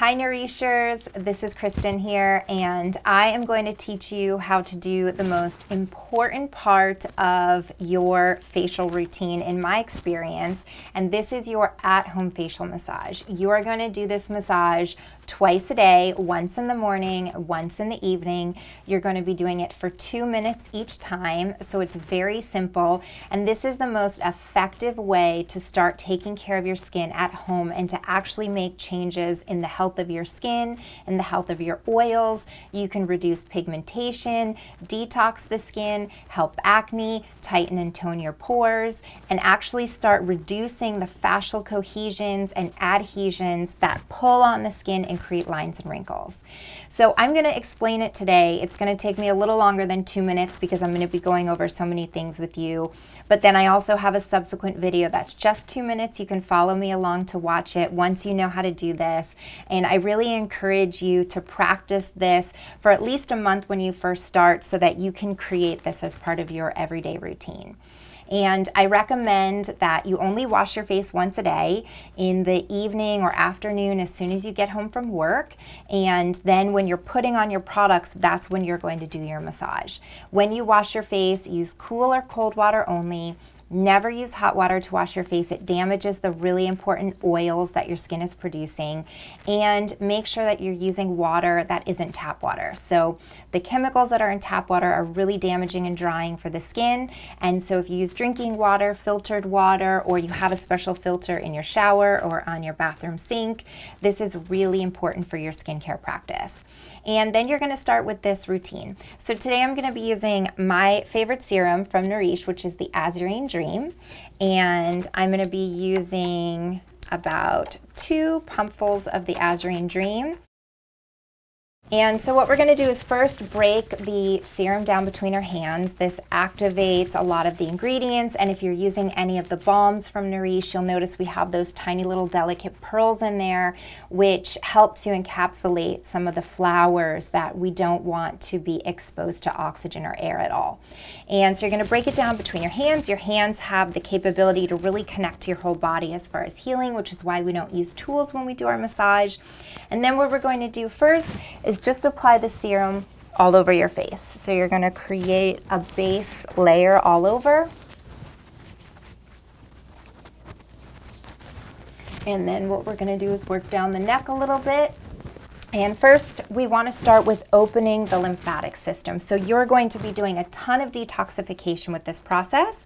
Hi Nourishers, this is Kristin here, and I am going to teach you how to do the most important part of your facial routine in my experience, and this is your at-home facial massage. You are going to do this massage twice a day, once in the morning, once in the evening. You're going to be doing it for 2 minutes each time, so it's very simple, and this is the most effective way to start taking care of your skin at home and to actually make changes in the health of your skin and the health of your oils. You can reduce pigmentation, detox the skin, help acne, tighten and tone your pores, and actually start reducing the fascial cohesions and adhesions that pull on the skin and create lines and wrinkles. So I'm going to explain it today. It's going to take me a little longer than 2 minutes because I'm going to be going over so many things with you. But then I also have a subsequent video that's just 2 minutes. You can follow me along to watch it once you know how to do this. And I really encourage you to practice this for at least a month when you first start so that you can create this as part of your everyday routine. And I recommend that you only wash your face once a day in the evening or afternoon as soon as you get home from work. And then when you're putting on your products, that's when you're going to do your massage. When you wash your face, use cool or cold water only. Never use hot water to wash your face. It damages the really important oils that your skin is producing. And make sure that you're using water that isn't tap water. So the chemicals that are in tap water are really damaging and drying for the skin. And so if you use drinking water, filtered water, or you have a special filter in your shower or on your bathroom sink, this is really important for your skincare practice. And then you're going to start with this routine. So today I'm going to be using my favorite serum from Nourishe, which is the Azurine Dream. And I'm going to be using about 2 pumpfuls of the Azurine Dream. And so what we're going to do is first break the serum down between our hands. This activates a lot of the ingredients, and if you're using any of the balms from Nourishe, you'll notice we have those tiny little delicate pearls in there, which helps you encapsulate some of the flowers that we don't want to be exposed to oxygen or air at all. And so you're going to break it down between your hands. Your hands have the capability to really connect to your whole body as far as healing, which is why we don't use tools when we do our massage. And then what we're going to do first is just apply the serum all over your face. So you're going to create a base layer all over. And then what we're going to do is work down the neck a little bit. And first, we want to start with opening the lymphatic system. So you're going to be doing a ton of detoxification with this process.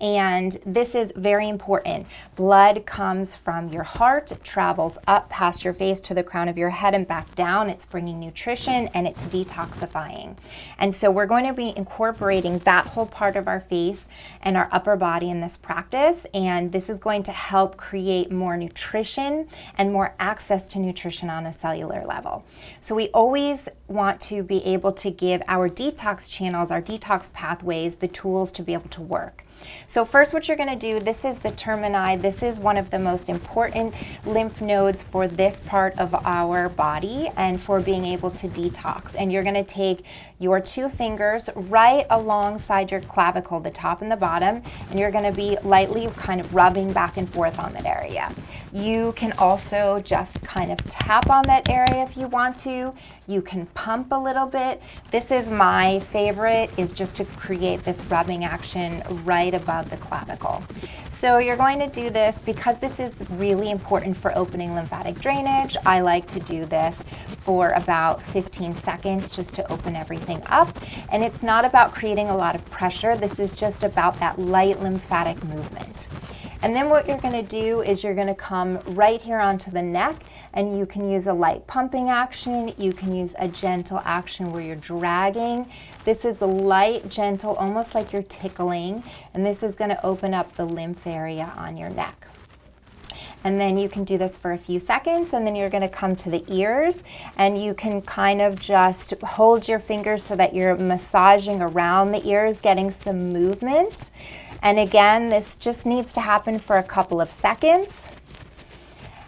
And this is very important. Blood comes from your heart, travels up past your face to the crown of your head and back down. It's bringing nutrition and it's detoxifying. And so we're going to be incorporating that whole part of our face and our upper body in this practice. And this is going to help create more nutrition and more access to nutrition on a cellular level. So we always want to be able to give our detox channels, our detox pathways, the tools to be able to work. So first what you're going to do, this is the termini. This is one of the most important lymph nodes for this part of our body and for being able to detox. And you're going to take your 2 fingers right alongside your clavicle, the top and the bottom, and you're going to be lightly kind of rubbing back and forth on that area. You can also just kind of tap on that area if you want to. You can pump a little bit. This is my favorite, is just to create this rubbing action right above the clavicle. So you're going to do this because this is really important for opening lymphatic drainage. I like to do this for about 15 seconds just to open everything up. And it's not about creating a lot of pressure. This is just about that light lymphatic movement. And then what you're going to do is you're going to come right here onto the neck, and you can use a light pumping action. You can use a gentle action where you're dragging. This is the light, gentle, almost like you're tickling, and this is going to open up the lymph area on your neck. And then you can do this for a few seconds, and then you're going to come to the ears, and you can kind of just hold your fingers so that you're massaging around the ears, getting some movement. And again, this just needs to happen for a couple of seconds.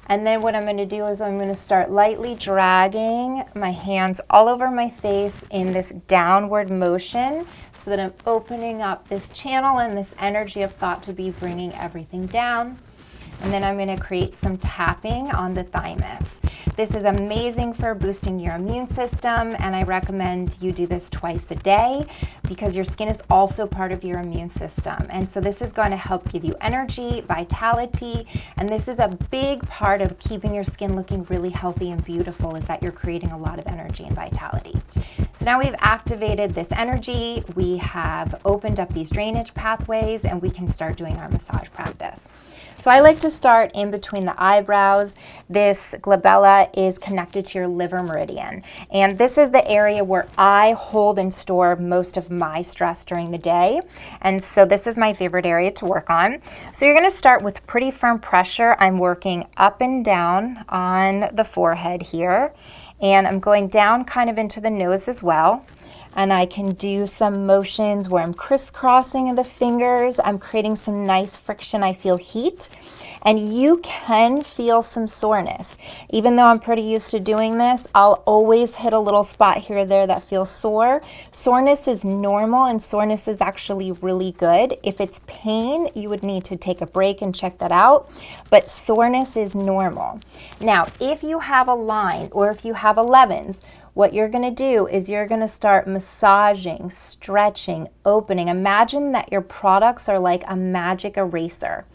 And then what I'm going to do is I'm going to start lightly dragging my hands all over my face in this downward motion so that I'm opening up this channel and this energy of thought to be bringing everything down. And then I'm going to create some tapping on the thymus. This is amazing for boosting your immune system, and I recommend you do this twice a day because your skin is also part of your immune system. And so this is going to help give you energy, vitality, and this is a big part of keeping your skin looking really healthy and beautiful, is that you're creating a lot of energy and vitality. So now we've activated this energy, we have opened up these drainage pathways, and we can start doing our massage practice. So I like to start in between the eyebrows. This glabella is connected to your liver meridian. And this is the area where I hold and store most of my stress during the day. And so this is my favorite area to work on. So you're gonna start with pretty firm pressure. I'm working up and down on the forehead here. And I'm going down kind of into the nose as well. And I can do some motions where I'm crisscrossing the fingers. I'm creating some nice friction. I feel heat. And you can feel some soreness. Even though I'm pretty used to doing this, I'll always hit a little spot here or there that feels sore. Soreness is normal, and soreness is actually really good. If it's pain, you would need to take a break and check that out. But soreness is normal. Now, if you have a line or if you have 11s, what you're gonna do is you're gonna start massaging, stretching, opening. Imagine that your products are like a magic eraser.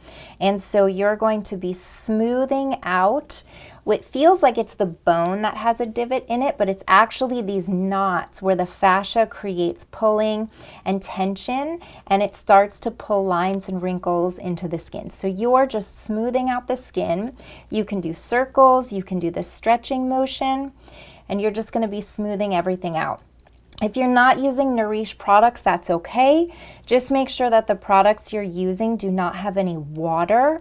And so you're going to be smoothing out what feels like it's the bone that has a divot in it, but it's actually these knots where the fascia creates pulling and tension, and it starts to pull lines and wrinkles into the skin. So you're just smoothing out the skin. You can do circles, you can do the stretching motion, and you're just going to be smoothing everything out. If you're not using Nourishe products, that's okay. Just make sure that the products you're using do not have any water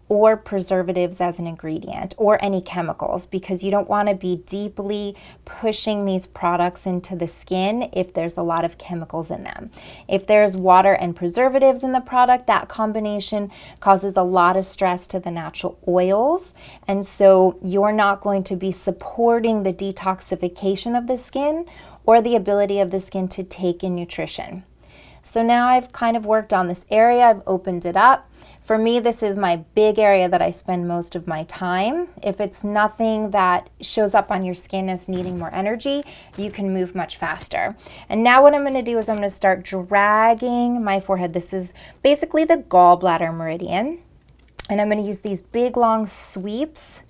or preservatives as an ingredient or any chemicals, because you don't want to be deeply pushing these products into the skin if there's a lot of chemicals in them. If there's water and preservatives in the product, that combination causes a lot of stress to the natural oils, and so you're not going to be supporting the detoxification of the skin or the ability of the skin to take in nutrition. So now I've kind of worked on this area, I've opened it up. For me, this is my big area that I spend most of my time. If it's nothing that shows up on your skin as needing more energy, you can move much faster. And now what I'm gonna do is I'm gonna start dragging my forehead. This is basically the gallbladder meridian. And I'm gonna use these big long sweeps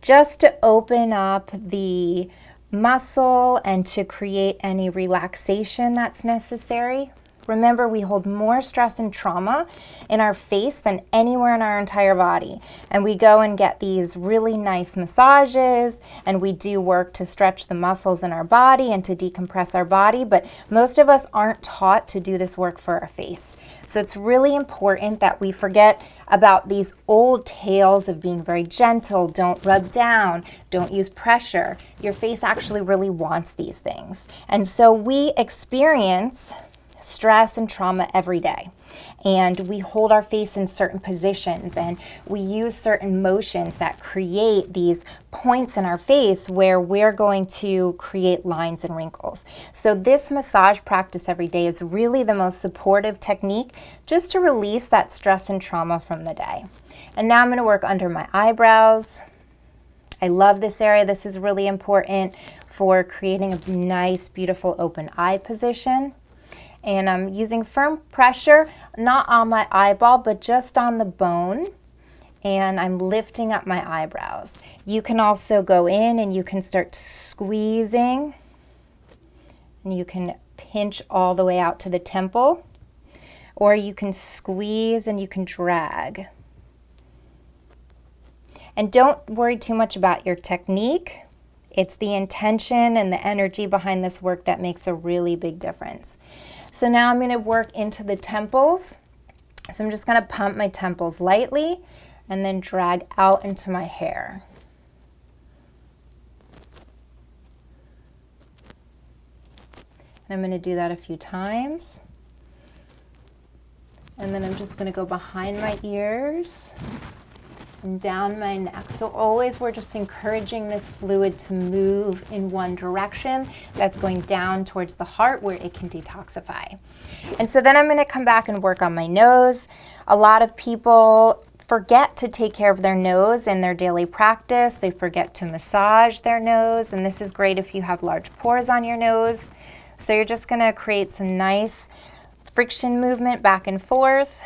just to open up the muscle and to create any relaxation that's necessary. Remember, we hold more stress and trauma in our face than anywhere in our entire body. And we go and get these really nice massages, and we do work to stretch the muscles in our body and to decompress our body, but most of us aren't taught to do this work for our face. So it's really important that we forget about these old tales of being very gentle, don't rub down, don't use pressure. Your face actually really wants these things. And so we experience stress and trauma every day, and we hold our face in certain positions, and we use certain motions that create these points in our face where we're going to create lines and wrinkles. So this massage practice every day is really the most supportive technique just to release that stress and trauma from the day. And now I'm going to work under my eyebrows. I love this area. This is really important for creating a nice, beautiful open eye position. And I'm using firm pressure, not on my eyeball, but just on the bone. And I'm lifting up my eyebrows. You can also go in and you can start squeezing. And you can pinch all the way out to the temple. Or you can squeeze and you can drag. And don't worry too much about your technique. It's the intention and the energy behind this work that makes a really big difference. So now I'm going to work into the temples. So I'm just going to pump my temples lightly and then drag out into my hair. And I'm going to do that a few times. And then I'm just going to go behind my ears and down my neck. So always we're just encouraging this fluid to move in one direction. That's going down towards the heart where it can detoxify. And so then I'm going to come back and work on my nose. A lot of people forget to take care of their nose in their daily practice. They forget to massage their nose, and this is great if you have large pores on your nose. So you're just gonna create some nice friction movement back and forth.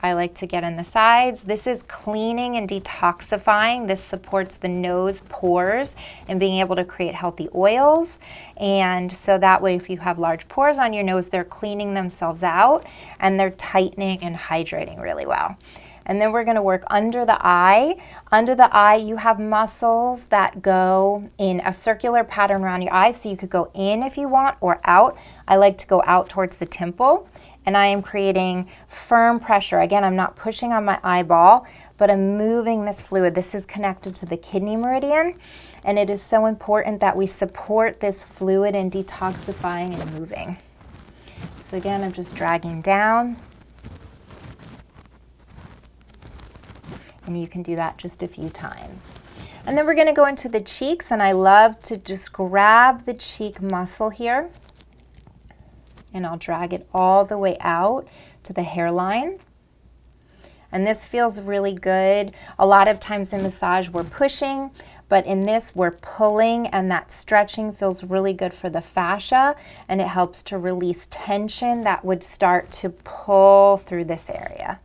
I like to get in the sides. This is cleaning and detoxifying. This supports the nose pores and being able to create healthy oils. And so that way, if you have large pores on your nose, they're cleaning themselves out and they're tightening and hydrating really well. And then we're gonna work under the eye. Under the eye, you have muscles that go in a circular pattern around your eye. So you could go in if you want or out. I like to go out towards the temple. And I am creating firm pressure. Again, I'm not pushing on my eyeball, but I'm moving this fluid. This is connected to the kidney meridian, and it is so important that we support this fluid in detoxifying and moving. So again, I'm just dragging down. And you can do that just a few times. And then we're gonna go into the cheeks, and I love to just grab the cheek muscle here, and I'll drag it all the way out to the hairline. And this feels really good. A lot of times in massage we're pushing, but in this we're pulling, and that stretching feels really good for the fascia, and it helps to release tension that would start to pull through this area.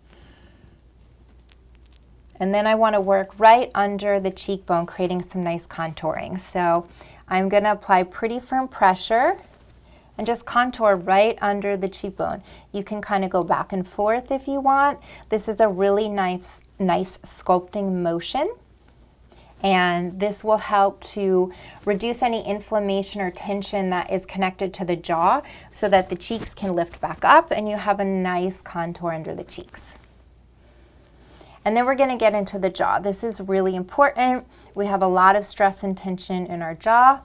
And then I want to work right under the cheekbone, creating some nice contouring. So I'm going to apply pretty firm pressure and just contour right under the cheekbone. You can kind of go back and forth if you want. This is a really nice sculpting motion. And this will help to reduce any inflammation or tension that is connected to the jaw so that the cheeks can lift back up and you have a nice contour under the cheeks. And then we're gonna get into the jaw. This is really important. We have a lot of stress and tension in our jaw.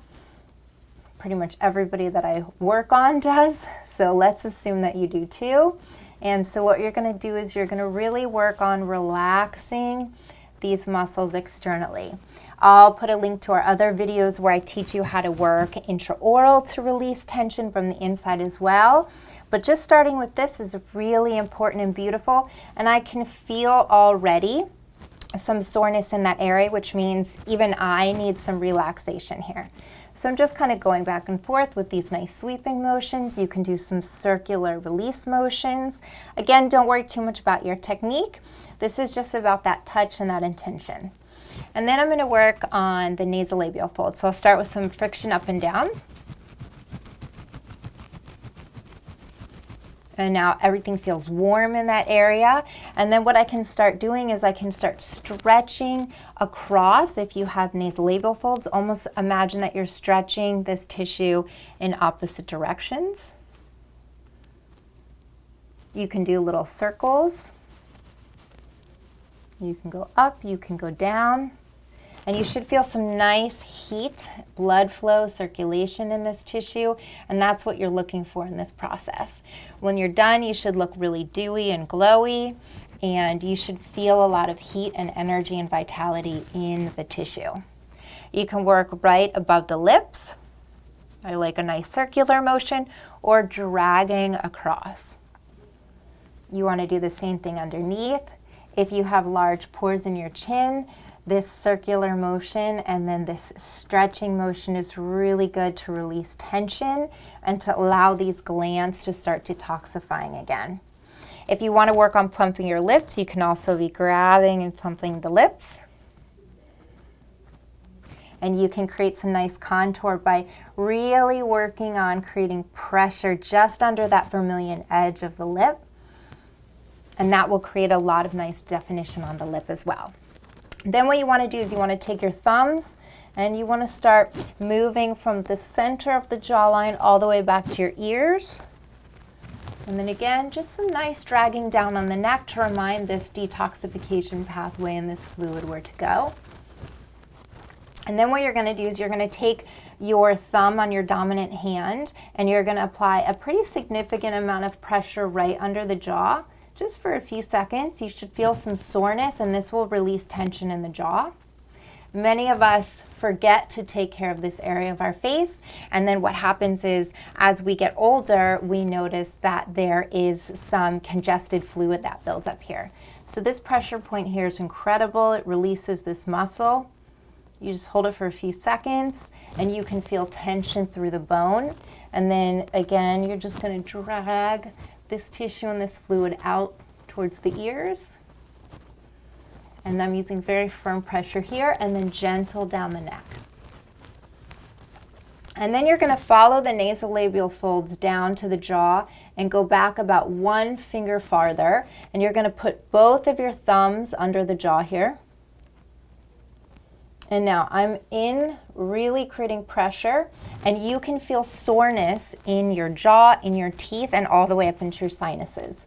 Pretty much everybody that I work on does, so let's assume that you do too. And so what you're gonna do is you're gonna really work on relaxing these muscles externally. I'll put a link to our other videos where I teach you how to work intraoral to release tension from the inside as well. But just starting with this is really important and beautiful, and I can feel already some soreness in that area, which means even I need some relaxation here. So I'm just kind of going back and forth with these nice sweeping motions. You can do some circular release motions. Again, don't worry too much about your technique. This is just about that touch and that intention. And then I'm going to work on the nasolabial fold. So I'll start with some friction up and down. And now everything feels warm in that area. And then what I can start doing is I can start stretching across. If you have nasolabial folds, almost imagine that you're stretching this tissue in opposite directions. You can do little circles. You can go up, you can go down. And you should feel some nice heat, blood flow, circulation in this tissue, and that's what you're looking for in this process. When you're done, you should look really dewy and glowy, and you should feel a lot of heat and energy and vitality in the tissue. You can work right above the lips. I like a nice circular motion, or dragging across. You want to do the same thing underneath. If you have large pores in your chin, this circular motion and then this stretching motion is really good to release tension and to allow these glands to start detoxifying again. If you want to work on plumping your lips, you can also be grabbing and plumping the lips. And you can create some nice contour by really working on creating pressure just under that vermilion edge of the lip. And that will create a lot of nice definition on the lip as well. Then what you want to do is you want to take your thumbs and you want to start moving from the center of the jawline all the way back to your ears. And then again, just some nice dragging down on the neck to remind this detoxification pathway and this fluid where to go. And then what you're going to do is you're going to take your thumb on your dominant hand and you're going to apply a pretty significant amount of pressure right under the jaw. Just for a few seconds. You should feel some soreness, and this will release tension in the jaw. Many of us forget to take care of this area of our face. And then what happens is, as we get older, we notice that there is some congested fluid that builds up here. So this pressure point here is incredible. It releases this muscle. You just hold it for a few seconds and you can feel tension through the bone. And then again, you're just going to drag this tissue and this fluid out towards the ears. And I'm using very firm pressure here and then gentle down the neck. And then you're going to follow the nasolabial folds down to the jaw and go back about 1 finger farther. And you're going to put both of your thumbs under the jaw here. And now I'm really creating pressure, and you can feel soreness in your jaw, in your teeth, and all the way up into your sinuses.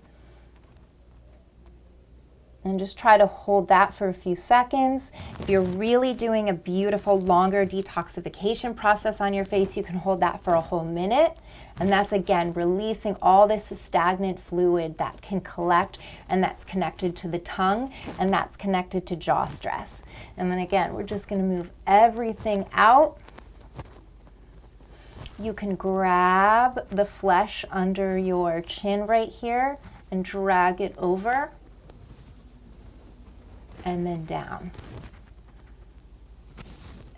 And just try to hold that for a few seconds. If you're really doing a beautiful, longer detoxification process on your face, you can hold that for a whole minute. And that's, again, releasing all this stagnant fluid that can collect, and that's connected to the tongue, and that's connected to jaw stress. And then again, we're just going to move everything out. You can grab the flesh under your chin right here and drag it over and then down.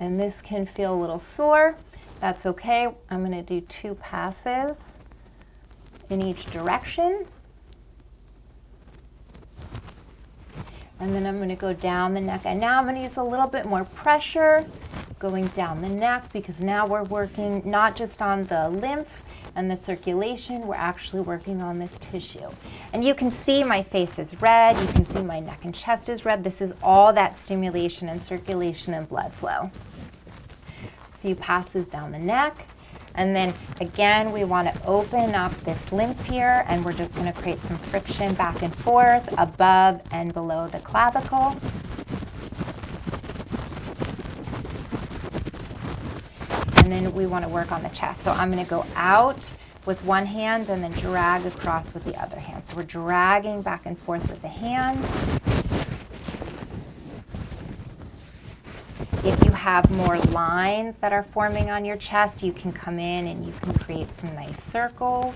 And this can feel a little sore. That's okay. I'm going to do 2 passes in each direction. And then I'm going to go down the neck. And now I'm going to use a little bit more pressure going down the neck, because now we're working not just on the lymph and the circulation, we're actually working on this tissue. And you can see my face is red, you can see my neck and chest is red. This is all that stimulation and circulation and blood flow. A few passes down the neck. And then again, we want to open up this lymph here, and we're just going to create some friction back and forth above and below the clavicle. And then we want to work on the chest. So I'm going to go out with one hand and then drag across with the other hand. So we're dragging back and forth with the hands. If you have more lines that are forming on your chest, you can come in and you can create some nice circles.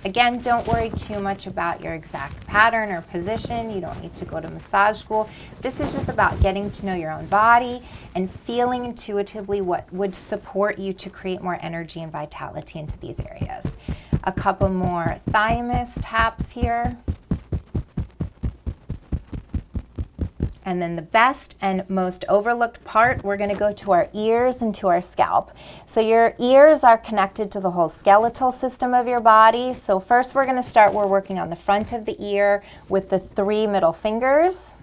Again, don't worry too much about your exact pattern or position. You don't need to go to massage school. This is just about getting to know your own body and feeling intuitively what would support you to create more energy and vitality into these areas. A couple more thymus taps here. And then the best and most overlooked part, we're going to go to our ears and to our scalp. So your ears are connected to the whole skeletal system of your body. So first we're going to start, we're working on the front of the ear with the 3 middle fingers.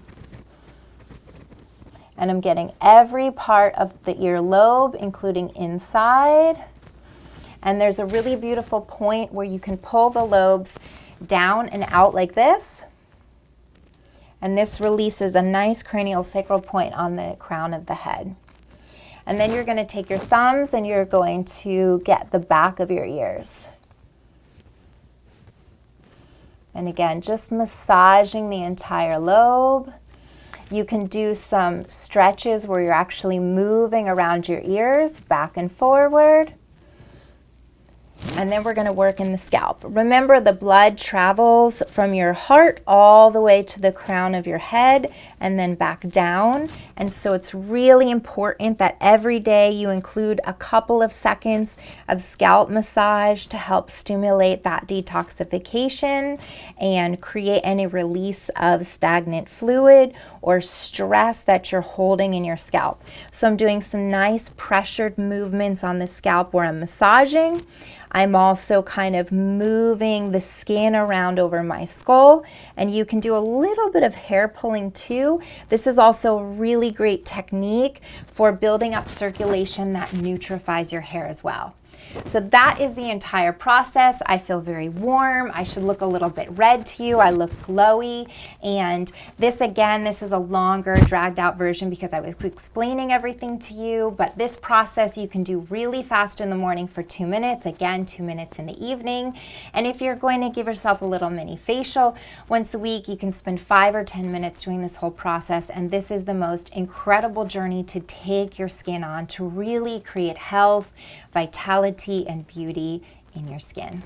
And I'm getting every part of the earlobe, including inside. And there's a really beautiful point where you can pull the lobes down and out like this. And this releases a nice cranial sacral point on the crown of the head. And then you're going to take your thumbs and you're going to get the back of your ears. And again, just massaging the entire lobe. You can do some stretches where you're actually moving around your ears back and forward. And then we're going to work in the scalp. Remember, the blood travels from your heart all the way to the crown of your head and then back down. And so it's really important that every day you include a couple of seconds of scalp massage to help stimulate that detoxification and create any release of stagnant fluid or stress that you're holding in your scalp. So I'm doing some nice pressured movements on the scalp where I'm massaging. I'm also kind of moving the skin around over my skull, and you can do a little bit of hair pulling too. This is also a really great technique for building up circulation that nutrifies your hair as well. So that is the entire process. I feel very warm. I should look a little bit red to you. I look glowy. And this, again, this is a longer, dragged out version because I was explaining everything to you. But this process you can do really fast in the morning for 2 minutes. Again, 2 minutes in the evening. And if you're going to give yourself a little mini facial once a week, you can spend 5 or 10 minutes doing this whole process. And this is the most incredible journey to take your skin on to really create health, vitality, and beauty in your skin.